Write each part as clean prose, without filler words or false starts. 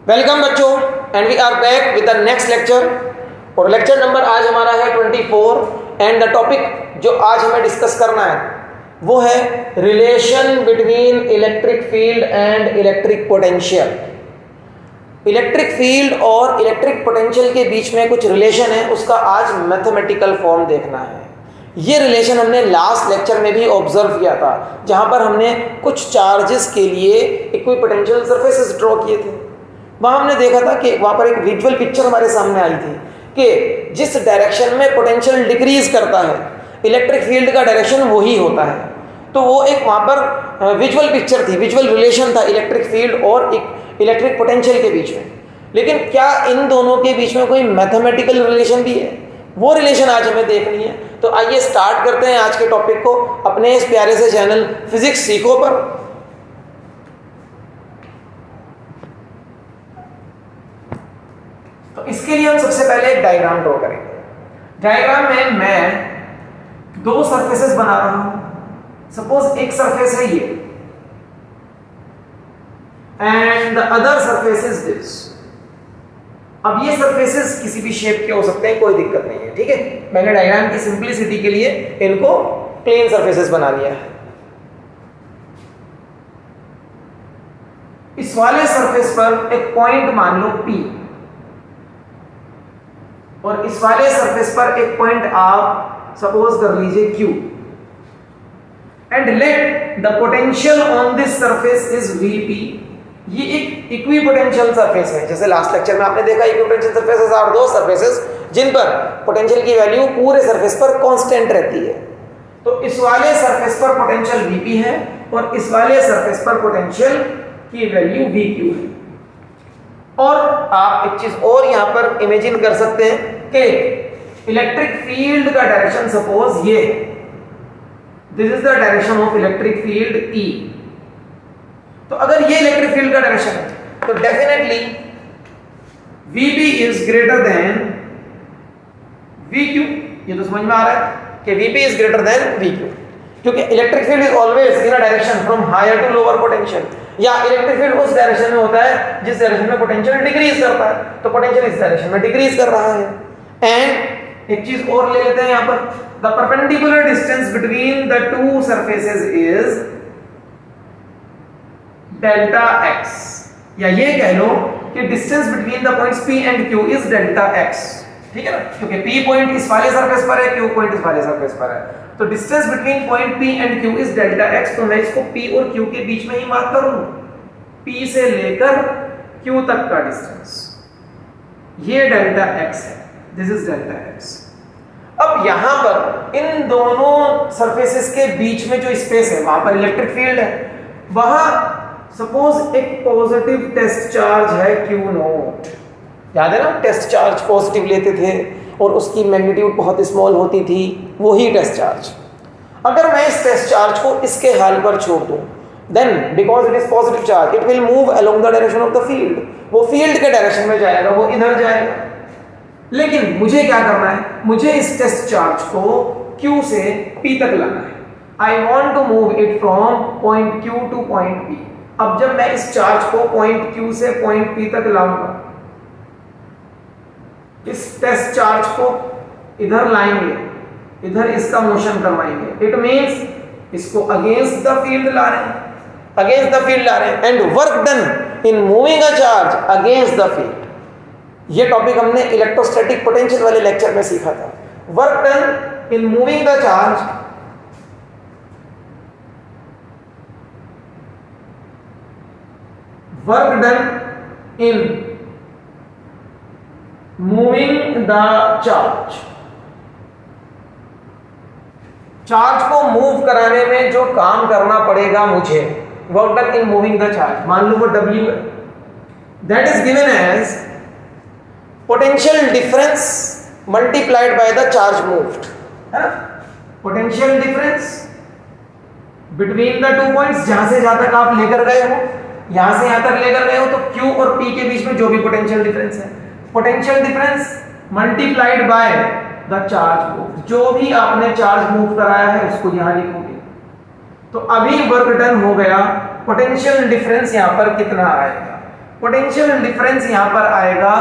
Welcome बच्चों, and we are back with the next lecture. और lecture number आज हमारा है 24 एंड द टॉपिक जो आज हमें डिस्कस करना है वो है relation between electric field and electric potential. Electric field और इलेक्ट्रिक पोटेंशियल के बीच में कुछ रिलेशन है, उसका आज मैथमेटिकल फॉर्म देखना है। ये रिलेशन हमने लास्ट लेक्चर में भी ऑब्जर्व किया था, जहाँ पर हमने कुछ चार्जेस के लिए इक्विपोटेंशियल सरफेसेस ड्रॉ किए थे। वहाँ हमने देखा था कि वहाँ पर एक विजुअल पिक्चर हमारे सामने आई थी कि जिस डायरेक्शन में पोटेंशियल डिक्रीज करता है इलेक्ट्रिक फील्ड का डायरेक्शन वही होता है। तो वो एक वहाँ पर विजुअल पिक्चर थी, विजुअल रिलेशन था इलेक्ट्रिक फील्ड और इलेक्ट्रिक पोटेंशियल के बीच में। लेकिन क्या इन दोनों के बीच में कोई मैथमेटिकल रिलेशन भी है? वो रिलेशन आज हमें देखनी है। तो आइए स्टार्ट करते हैं आज के टॉपिक को अपने इस प्यारे से चैनल फिजिक्स सीखो पर। तो इसके लिए हम सबसे पहले एक डायग्राम ड्रॉ करेंगे। डायग्राम में मैं दो सरफेसेस बना रहा हूं। सपोज एक सरफेस है ये and the other surface is this. अब ये सरफेसेस किसी भी शेप के हो सकते हैं, कोई दिक्कत नहीं है, ठीक है। मैंने डायग्राम की सिंपलिसिटी के लिए इनको प्लेन सरफेसेस बना लिया है। इस वाले सरफेस पर एक पॉइंट मान लो P और इस वाले सरफेस पर एक पॉइंट आप सपोज कर लीजिए Q and let the potential on this surface is Vp। ये एक इक्विपोटेंशियल सरफेस है। जैसे लास्ट लेक्चर में आपने देखा इक्विपोटेंशियल सरफेसेस आर दो सरफेसेस जिन पर पोटेंशियल की वैल्यू पूरे सरफेस पर कांस्टेंट रहती है। तो इस वाले सरफेस पर पोटेंशियल Vp है और इस वाले सरफेस पर पोटेंशियल की वैल्यू Vq है। और आप एक चीज और यहां पर इमेजिन कर सकते हैं कि इलेक्ट्रिक फील्ड का डायरेक्शन सपोज ये है, this is the direction of electric field E। तो अगर ये इलेक्ट्रिक फील्ड का डायरेक्शन है तो definitely Vp is greater than Vq। ये तो समझ में आ रहा है कि Vp is greater than Vq, क्योंकि electric field is always in a direction from higher to lower potential, या इलेक्ट्रिक फील्ड उस डायरेक्शन में होता है जिस डायरेक्शन में पोटेंशियल डिक्रीज करता है। तो पोटेंशियल इस डायरेक्शन में डिक्रीज कर रहा है। एंड एक चीज और ले लेते हैं यहां पर, the perpendicular distance between the two surfaces is delta x, या ये कह लो कि distance between the points P and Q is delta x, ठीक है ना, क्योंकि P पॉइंट इस वाले सरफेस पर है, Q पॉइंट इस वाले सरफेस पर है। तो distance between point P and Q is delta x। तो मैं इसको P और Q के बीच में ही मार्क करूं, P से लेकर Q तक का डिस्टेंस ये डेल्टा x है, दिस इज डेल्टा x। अब यहां पर इन दोनों सरफेसेस के बीच में जो स्पेस है वहां पर इलेक्ट्रिक फील्ड है। वहां सपोज एक पॉजिटिव टेस्ट चार्ज है Q नॉट, याद है ना, टेस्ट चार्ज पॉजिटिव लेते थे और उसकी मैग्नीट्यूड बहुत स्मॉल होती थी, वही टेस्ट चार्ज। अगर मैं इस टेस्ट चार्ज को इसके हाल पर छोड़ दूं, then because it is positive charge it will move along the direction of the field. वो फील्ड के डायरेक्शन में जाएगा, वो इधर जाएगा। लेकिन मुझे क्या करना है, मुझे इस टेस्ट चार्ज को Q से P तक लाना है। I want to move it from point Q to point P। अब जब मैं इस चार्ज को पॉइंट Q से पॉइंट P तक लाऊंगा, इस टेस्ट चार्ज को इधर लाएंगे, इधर इसका मोशन करवाएंगे, इट मींस इसको अगेंस्ट द फील्ड ला रहे हैं, अगेंस्ट द फील्ड ला रहे हैं। And work done in moving a charge against the field. ये टॉपिक हमने इलेक्ट्रोस्टैटिक पोटेंशियल वाले लेक्चर में सीखा था। Work done in moving the charge work done in moving the charge. Charge को मूव कराने में जो काम करना पड़ेगा मुझे, work done in moving the charge, मान लो वो W है, that is given as potential difference multiplied by the charge moved, है ना। Potential difference between the two points, जहां से जहां तक आप लेकर गए हो, यहां से यहां तक लेकर गए हो, तो Q और P के बीच में जो भी पोटेंशियल डिफरेंस है, potential difference multiplied by the charge move. जो भी आपने चार्ज मूव कराया है उसको यहां लिखोगे। तो अभी वर्क डन हो गया, पोटेंशियल डिफरेंस यहां पर कितना आएगा, पोटेंशियल डिफरेंस यहां पर आएगा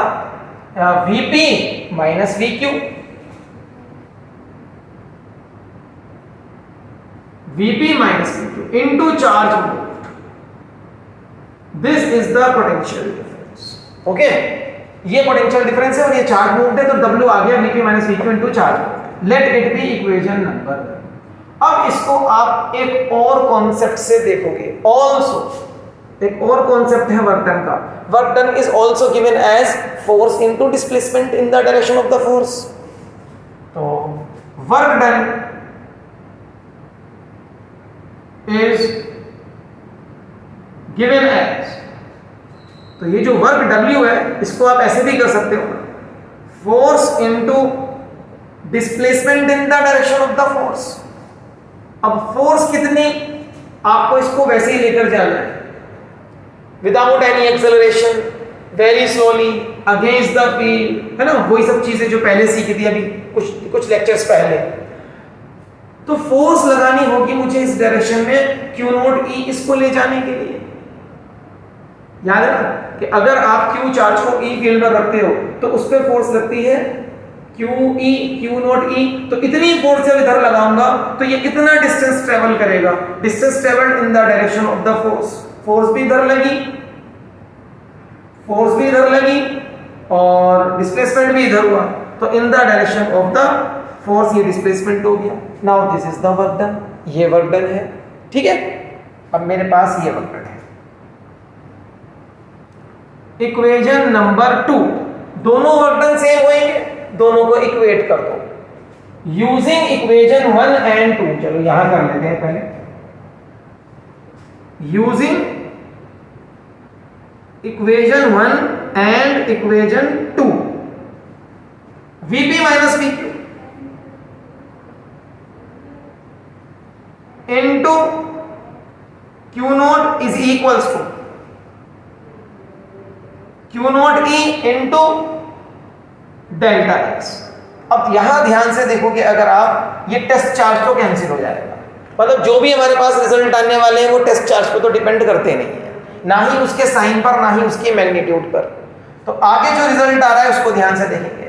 Vp minus VQ, Vp minus VQ into charge moved, this is the potential difference. Okay, ये पोटेंशियल डिफरेंस है और ये चार्ज मूव्ड है, तो W आ गया Vp minus VQ into charge. Let it be equation number. अब इसको आप एक और कॉन्सेप्ट से देखोगे, ऑल्सो एक और कॉन्सेप्ट है वर्क डन का। Work done is also given as force into displacement in the direction of the force. तो work done is given as, तो ये जो वर्क W है इसको आप ऐसे भी कर सकते हो, force into displacement in the direction of the force. अब फोर्स कितनी, आपको इसको वैसे ही लेकर जाना है, without any acceleration, very slowly, against the field, है ना, वही सब चीजें जो पहले सीखी थी अभी कुछ लेक्चर्स पहले। तो फोर्स लगानी होगी मुझे इस डायरेक्शन में Q0E इसको ले जाने के लिए। याद है ना कि अगर आप Q चार्ज को E फील्ड में रखते हो तो उस पर फोर्स लगती है QE, Q0E। तो इतनी फोर्स जब इधर लगाऊंगा तो ये कितना डिस्टेंस ट्रेवल करेगा, distance travelled in the direction of the force. Force भी इधर लगी, फोर्स भी इधर लगी और डिस्प्लेसमेंट भी इधर हुआ, तो इन the direction of the force ये डिस्प्लेसमेंट हो गया। Now this is the work done, ये वर्क डन है, ठीक है। अब मेरे पास ये वर्क डन है। इक्वेशन नंबर 2, दोनों वर्क डन सेम होंगे, दोनों को इक्वेट कर दो यूजिंग इक्वेशन 1 एंड 2। चलो यहां कर लेते हैं पहले, using equation 1 and equation 2, Vp minus VQ into Q0 is equals to Q0E into delta x. अब यहां ध्यान से देखोगे, अगर आप ये टेस्ट चार्ज तो कैंसिल हो जाएगा, मतलब जो भी हमारे पास रिजल्ट आने वाले हैं वो टेस्ट चार्ज पर तो डिपेंड करते नहीं है, ना ही उसके साइन पर, ना ही उसके मैग्नीट्यूड पर। तो आगे जो रिजल्ट आ रहा है उसको ध्यान से देखेंगे।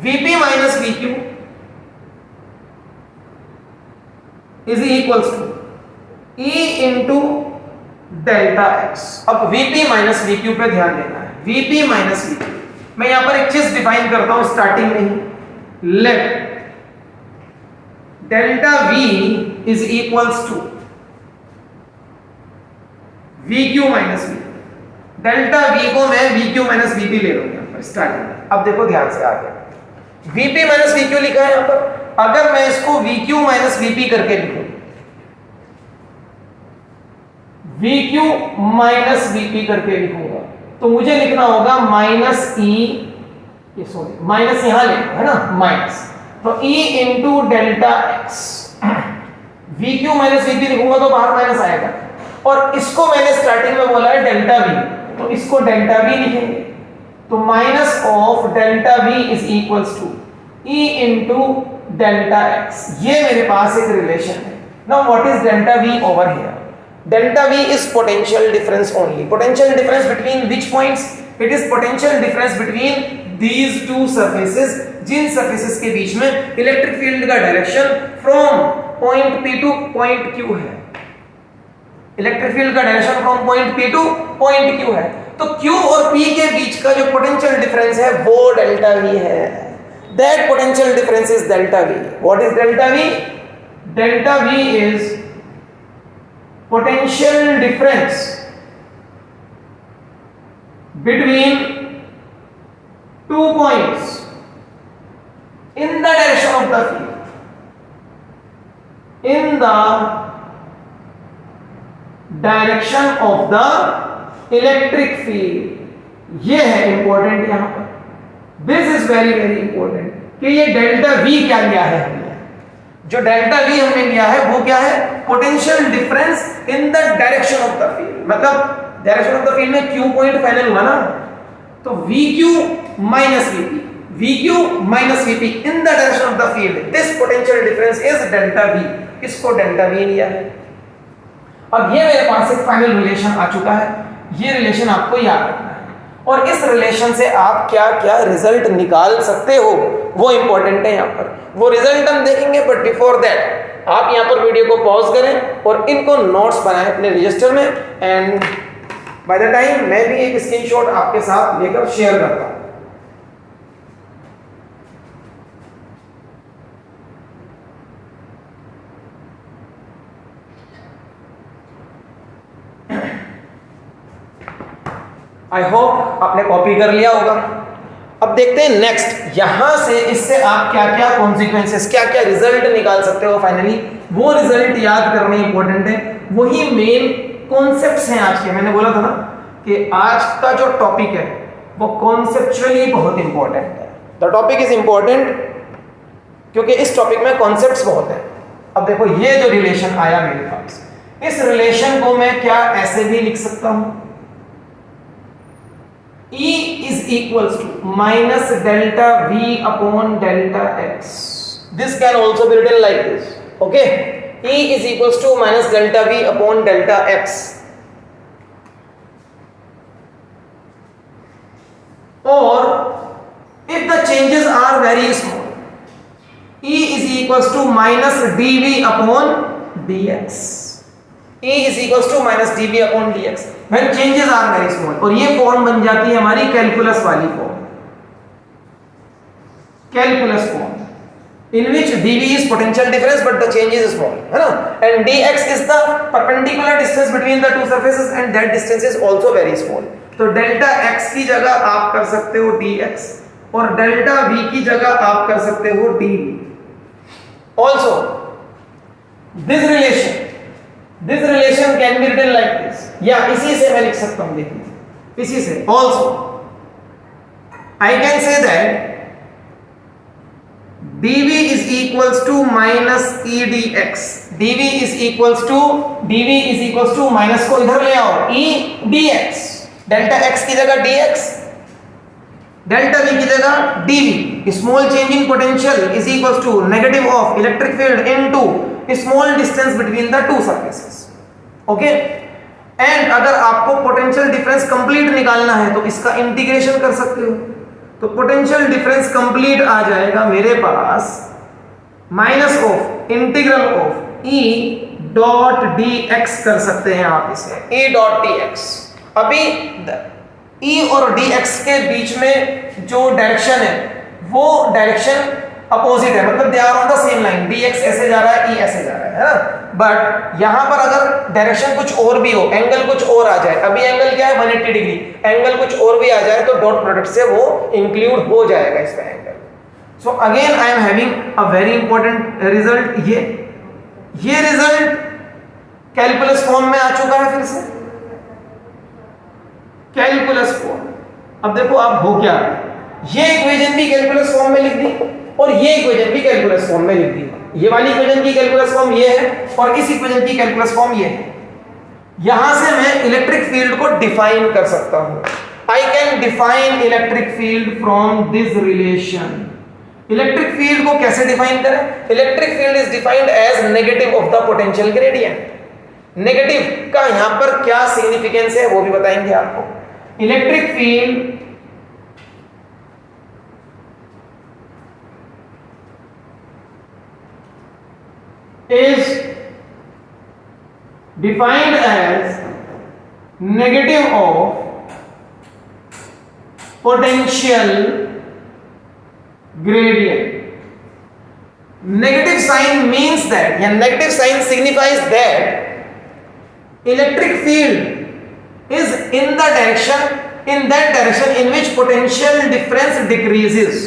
Vp minus VQ is equals to E into delta x. अब Vp माइनस VQ पे ध्यान देना है, Vp माइनस VQ। मैं यहां पर एक चीज डिफाइन करता हूं स्टार्टिंग में ही, let delta V is equals to VQ minus VP। Delta V को मैं VQ माइनस VP ले लूंगा स्टार्टिंग में। अब देखो ध्यान से आगे, Vp माइनस VQ लिखा है यहां पर, अगर मैं इसको VQ माइनस VP करके लिखूं, VQ माइनस VP करके लिखूंगा, तो मुझे लिखना होगा माइनस E, ये सॉरी माइनस यहां लेना है ना, माइनस, तो E into delta x. VQ minus VP लिखूंगा तो बाहर माइनस आएगा, और इसको मैंने स्टार्टिंग में बोला है डेल्टा V, तो इसको डेल्टा V लिखेंगे, तो minus of delta V is equals to E into delta x. ये मेरे पास एक रिलेशन है। Now what is delta V over here? Delta V is potential difference only. Potential difference between which points? It is potential difference between these two surfaces. जिन surfaces के बीच में electric field का direction from point P to point Q है। Electric field का direction from point P to point Q है, तो Q और P के बीच का जो पोटेंशियल डिफरेंस है वो डेल्टा V है। That potential difference is delta V. What is delta V? Delta V is potential difference between two points in the direction of the field, in the direction of the electric field। ये है important यहां पर, this is very very important कि ये delta V क्या लिया है हमने। जो डेल्टा V हमने लिया है वो क्या है? Potential difference in the direction of the field. मतलब डायरेक्शन ऑफ द फील्ड में Q पॉइंट फाइनल हुआ ना, तो VQ minus VP, VQ minus VP in the direction of the field, this potential difference is delta V। इसको delta V लिया है। अब ये मेरे पास एक फाइनल रिलेशन आ चुका है। ये रिलेशन आपको याद रखना है, और इस रिलेशन से आप क्या क्या रिजल्ट निकाल सकते हो वो इंपॉर्टेंट है यहाँ पर। वो रिजल्ट हम देखेंगे, बट बिफोर दैट आप यहाँ पर वीडियो को पॉज करें और इनको नोट्स बनाएं अपने रजिस्टर में, एंड बाय द टाइम मैं भी एक स्क्रीनशॉट आपके साथ लेकर शेयर करता हूँ। आई होप आपने कॉपी कर लिया होगा। अब देखते हैं नेक्स्ट, यहां से इससे आप क्या क्या कॉन्सिक्वेंसेस, क्या क्या रिजल्ट निकाल सकते हो फाइनली, वो रिजल्ट याद करने इंपॉर्टेंट है। वही मेन कॉन्सेप्ट्स हैं आज के। मैंने बोला था ना कि आज का जो टॉपिक है वो कॉन्सेप्चुअली बहुत इंपॉर्टेंट है। द टॉपिक इज इंपॉर्टेंट क्योंकि इस टॉपिक में कॉन्सेप्ट्स बहुत है। अब देखो ये जो रिलेशन आया मेरे पास, इस रिलेशन को मैं क्या ऐसे भी लिख सकता हूं, E is equals to minus delta V upon delta X. This can also be written like this. Okay? E is equals to minus delta V upon delta X. Or if the changes are very small, E is equals to minus dV upon dx. E is equals to minus dV upon dx when changes are very small. और ये form बन जाती है हमारी calculus वाली form, calculus form in which dV is potential difference but the change is small, है ना, and dx is the perpendicular distance between the two surfaces and that distance is also very small. तो delta x की जगह आप कर सकते हो dx और डेल्टा v की जगह आप कर सकते हो dv. Also this relation can be written like this, या इसी से मैं लिख सकता हूं, देखिए इसी से. Also I can say that dv is equals to minus e dx. dv is equals to minus को इधर ले आओ, e dx. डेल्टा x की जगह dx, डेल्टा v की जगह dv. Small change in potential is equals to negative of electric field into small distance between the two surfaces. Okay, and अगर आपको पोटेंशियल डिफरेंस कंप्लीट निकालना है तो इसका इंटीग्रेशन कर सकते हो. तो पोटेंशियल डिफरेंस कंप्लीट आ जाएगा मेरे पास minus of integral of e dot dx कर सकते हैं आप इसे, e डॉट dx. अभी e और dx के बीच में जो डायरेक्शन है वो डायरेक्शन अपोजिट है, मतलब they are on the same line. dx ऐसे जा रहा है, e ऐसे जा रहा है ना. बट यहां पर अगर डायरेक्शन कुछ और भी हो, एंगल कुछ और आ जाए, अभी एंगल क्या है 180 डिग्री, एंगल कुछ और भी आ जाए तो डॉट प्रोडक्ट से वो इंक्लूड हो जाएगा इसका angle. So again I am having a very important result. ये रिजल्ट कैलकुलस फॉर्म में आ चुका है, फिर से कैलकुलस फॉर्म. अब देखो आप हो क्या, ये इक्वेशन भी कैलकुलस फॉर्म में लिख दी और ये इक्वेशन भी कैलकुलस फॉर्म में लिख दी. ये वाली इक्वेशन की कैलकुलस फॉर्म ये है और इस इक्वेशन की कैलकुलस फॉर्म ये है. यहां से मैं इलेक्ट्रिक फील्ड को डिफाइन कर सकता हूं. I can define electric field from this relation. Electric field को कैसे डिफाइन करें? Electric field is defined as negative of the potential gradient. Negative का यहां पर क्या सिग्निफिकेंस है वो भी बताएंगे आपको. Electric field is defined as negative of potential gradient. Negative sign means that, yeah, negative sign signifies that electric field is in that direction in which potential difference decreases.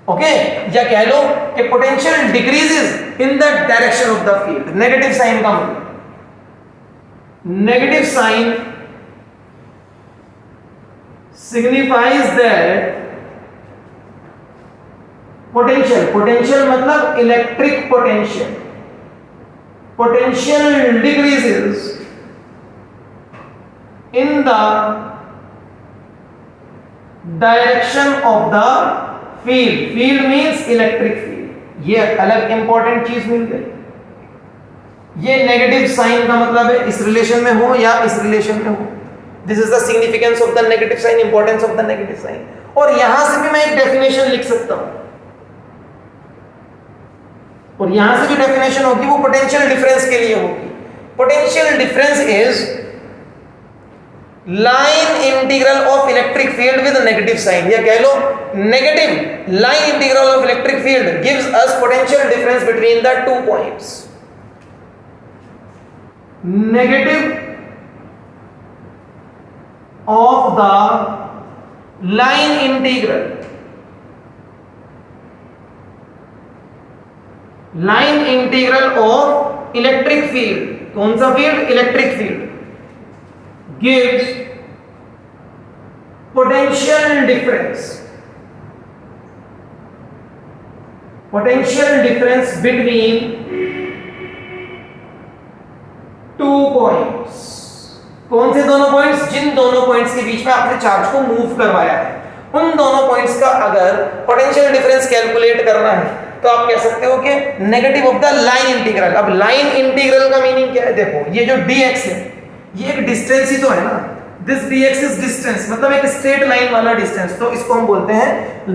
Okay, या कह लो कि potential decreases in the direction of the field. Negative sign का मतलब, negative sign signifies that potential मतलब electric potential, potential decreases in the direction of the field. Field means electric field. ये अलग important चीज मिल गई. ये नेगेटिव साइन का मतलब है इस रिलेशन में हो या इस रिलेशन में हो, this is the significance of the negative sign, importance of the negative sign. और यहां से भी मैं एक डेफिनेशन लिख सकता हूं, और यहां से जो डेफिनेशन होगी वो पोटेंशियल डिफरेंस के लिए होगी। Potential difference is line integral of electric field with negative sign, या कह लो negative line integral of electric field gives us potential difference between the two points. Negative of the line integral, line integral of electric field, कौन सा field? Electric field, gives potential difference between two points। कौन से दोनों points? जिन दोनों points के बीच में आपने चार्ज को मूव करवाया है, उन दोनों पॉइंट्स का अगर पोटेंशियल डिफरेंस कैलकुलेट करना है तो आप कह सकते हो कि negative of the line integral. अब लाइन इंटीग्रल का मीनिंग क्या है? देखो ये जो dx है ये एक डिस्टेंस ही तो है ना, दिस dx इज डिस्टेंस, मतलब एक स्ट्रेट लाइन वाला डिस्टेंस, तो इसको हम बोलते हैं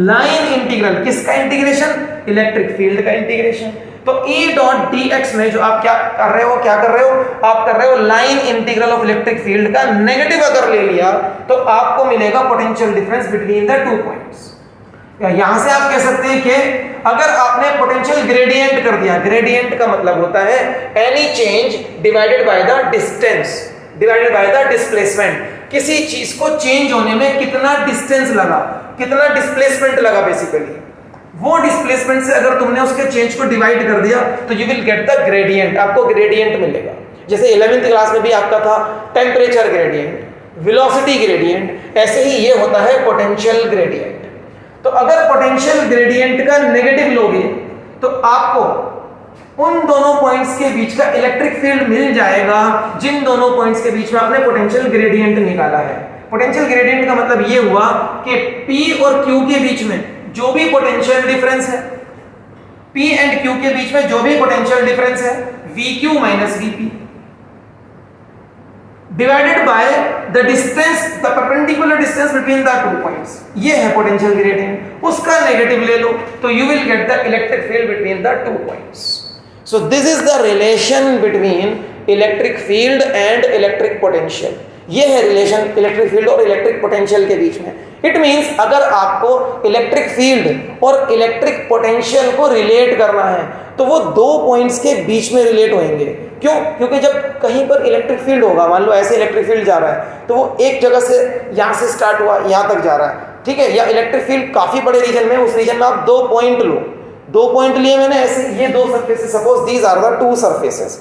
लाइन इंटीग्रल। किसका इंटीग्रेशन? इलेक्ट्रिक फील्ड का इंटीग्रेशन। तो E डॉट dx में जो आप क्या कर रहे हो, आप कर रहे हो line integral of electric field का नेगेटिव अगर ले लिया तो आपको मिलेगा potential difference between the two points. यहां से आप कह सकते हैं कि अगर आपने पोटेंशियल ग्रेडियंट कर दिया, ग्रेडियंट का मतलब होता है any change divided by the distance divided by the displacement, किसी चीज को चेंज होने में कितना डिस्टेंस लगा, कितना डिस्प्लेसमेंट लगा, बेसिकली वो डिस्प्लेसमेंट से अगर तुमने उसके चेंज को डिवाइड कर दिया तो you will get the gradient, आपको ग्रेडियंट मिलेगा। जैसे 11th क्लास में भी आपका था टेम्परेचर ग्रेडियंट, वेलोसिटी ग्रेडियंट, ऐसे ही ये होता है पोटेंशियल ग्रेडियंट। तो अगर पोटेंशियल ग्रेडियंट का नेगेटिव लोगे तो आपको उन दोनों पॉइंट्स के बीच का इलेक्ट्रिक फील्ड मिल जाएगा जिन दोनों पॉइंट्स के बीच में आपने पोटेंशियल ग्रेडियंट निकाला है। पोटेंशियल ग्रेडियंट का मतलब ये हुआ कि P और Q के बीच में जो भी पोटेंशियल डिफरेंस है, P एंड Q के बीच में जो भी पोटेंशियल डिफरेंस है, VQ minus VP divided by the distance, the perpendicular distance between the two points, ये है पोटेंशियल ग्रेडियंट। उसका नेगेटिव ले लो तो you will get the electric field between the two points. So this is the relation between electric field and electric potential। ये है relation electric field और electric potential के बीच में। इट मींस अगर आपको इलेक्ट्रिक फील्ड और इलेक्ट्रिक पोटेंशियल को रिलेट करना है तो वो दो पॉइंट्स के बीच में रिलेट होंगे। क्यों? क्योंकि जब कहीं पर इलेक्ट्रिक फील्ड होगा, मान लो ऐसे इलेक्ट्रिक फील्ड जा रहा है तो वो एक जगह से यहाँ से स्टार्ट हुआ यहाँ तक जा रहा है, ठीक है, या इलेक्ट्रिक फील्ड काफी बड़े रीजन में, उस रीजन में आप दो पॉइंट लो, दो पॉइंट लिए मैंने ऐसे, ये दो surfaces, suppose these are the two surfaces,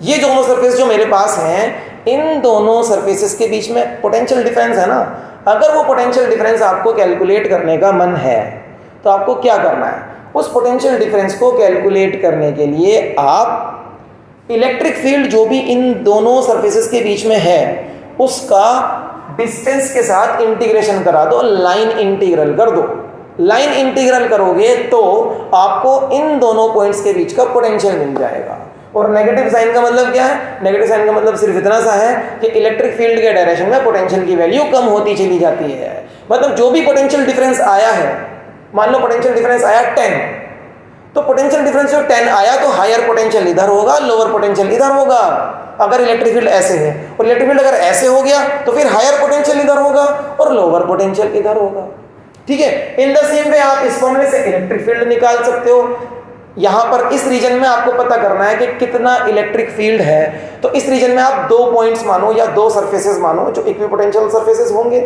ये दोनों सरफेस जो मेरे पास हैं, इन दोनों सरफेसेस के बीच में पोटेंशियल डिफरेंस है ना। अगर वो पोटेंशियल डिफरेंस आपको कैलकुलेट करने का मन है तो आपको क्या करना है? उस पोटेंशियल डिफरेंस को कैलकुलेट करने के लिए आप इलेक्ट्रिक फील्ड जो भी इन दोनों सरफेसेस के बीच में है उसका डिस्टेंस के साथ इंटीग्रेशन करा दो, लाइन इंटीग्रल कर दो। लाइन इंटीग्रल करोगे तो आपको इन दोनों पॉइंट्स के बीच का पोटेंशियल मिल जाएगा। और नेगेटिव साइन का मतलब क्या है? नेगेटिव साइन का मतलब सिर्फ इतना सा है कि इलेक्ट्रिक फील्ड के डायरेक्शन में पोटेंशियल की वैल्यू कम होती चली जाती है। मतलब जो भी पोटेंशियल डिफरेंस आया है, मान लो पोटेंशियल डिफरेंस आया 10, तो पोटेंशियल डिफरेंस जो 10 आया तो हायर पोटेंशियल इधर होगा, लोअर पोटेंशियल इधर होगा। अगर इलेक्ट्रिक फील्ड ऐसे है और इलेक्ट्रिक फील्ड अगर ऐसे हो गया तो फिर हायर पोटेंशियल इधर होगा और लोअर पोटेंशियल इधर होगा, ठीक है। इन द सेम वे आप इस फॉर्मूले से इलेक्ट्रिक फील्ड निकाल सकते हो। यहां पर इस रीजन में आपको पता करना है कि कितना इलेक्ट्रिक फील्ड है, तो इस रीजन में आप दो पॉइंट्स मानो या दो सरफेसेस मानो जो इक्विपोटेंशियल सरफेसेस होंगे।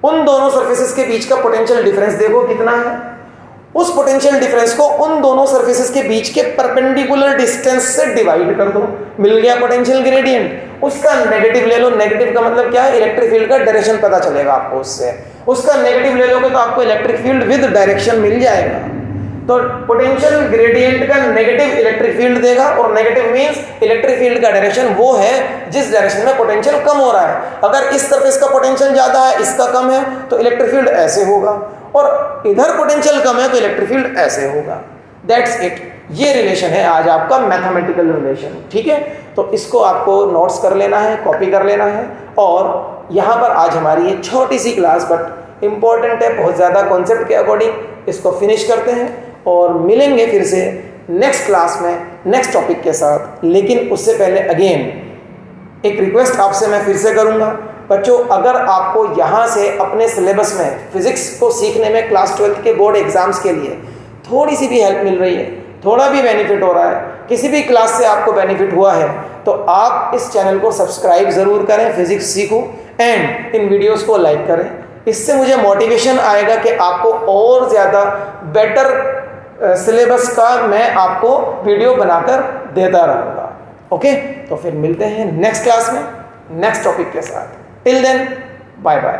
उन दोनों सरफेसेस के बीच का पोटेंशियल डिफरेंस देखो कितना है। उस पोटेंशियल डिफरेंस को उन दोनों सरफेसेस के बीच के परपेंडिकुलर डिस्टेंस से डिवाइड कर दो, मिल गया पोटेंशियल ग्रेडियंट। उसका नेगेटिव ले लो। नेगेटिव का मतलब क्या है? इलेक्ट्रिक फील्ड का डायरेक्शन पता चलेगा आपको उससे। उसका नेगेटिव ले लोगे तो आपको इलेक्ट्रिक फील्ड विद डायरेक्शन मिल जाएगा। तो पोटेंशियल ग्रेडियंट का नेगेटिव इलेक्ट्रिक फील्ड देगा, और नेगेटिव मींस इलेक्ट्रिक फील्ड का डायरेक्शन वो है जिस डायरेक्शन में पोटेंशियल कम हो रहा है। अगर इस सरफेस का पोटेंशियल ज्यादा है, इसका कम है, तो इलेक्ट्रिक फील्ड ऐसे होगा, और इधर पोटेंशियल कम है तो इलेक्ट्रिक फील्ड ऐसे होगा। That's it. ये रिलेशन है आज आपका मैथमेटिकल रिलेशन, ठीक है। तो इसको आपको नोट्स कर लेना है, कॉपी कर लेना है, और यहाँ पर आज हमारी ये छोटी सी क्लास बट इम्पॉर्टेंट है, बहुत ज़्यादा कॉन्सेप्ट के अकॉर्डिंग इसको फिनिश करते हैं और मिलेंगे फिर से नेक्स्ट क्लास में नेक्स्ट टॉपिक के साथ। लेकिन उससे पहले अगेन एक रिक्वेस्ट आपसे मैं फिर से करूँगा बच्चों, अगर आपको यहाँ से अपने सिलेबस में फिजिक्स को सीखने में क्लास 12 के बोर्ड एग्जाम्स के लिए थोड़ी सी भी हेल्प मिल रही है, थोड़ा भी बेनिफिट हो रहा है, किसी भी क्लास से आपको बेनिफिट हुआ है, तो आप इस चैनल को सब्सक्राइब ज़रूर करें, फिजिक्स सीखो, एंड इन वीडियोस को लाइक करें। इससे मुझे मोटिवेशन आएगा कि आपको और ज़्यादा बेटर सिलेबस का मैं आपको वीडियो बनाकर देता रहूँगा। ओके, तो फिर मिलते हैं नेक्स्ट क्लास में नेक्स्ट टॉपिक के साथ। Till then bye bye.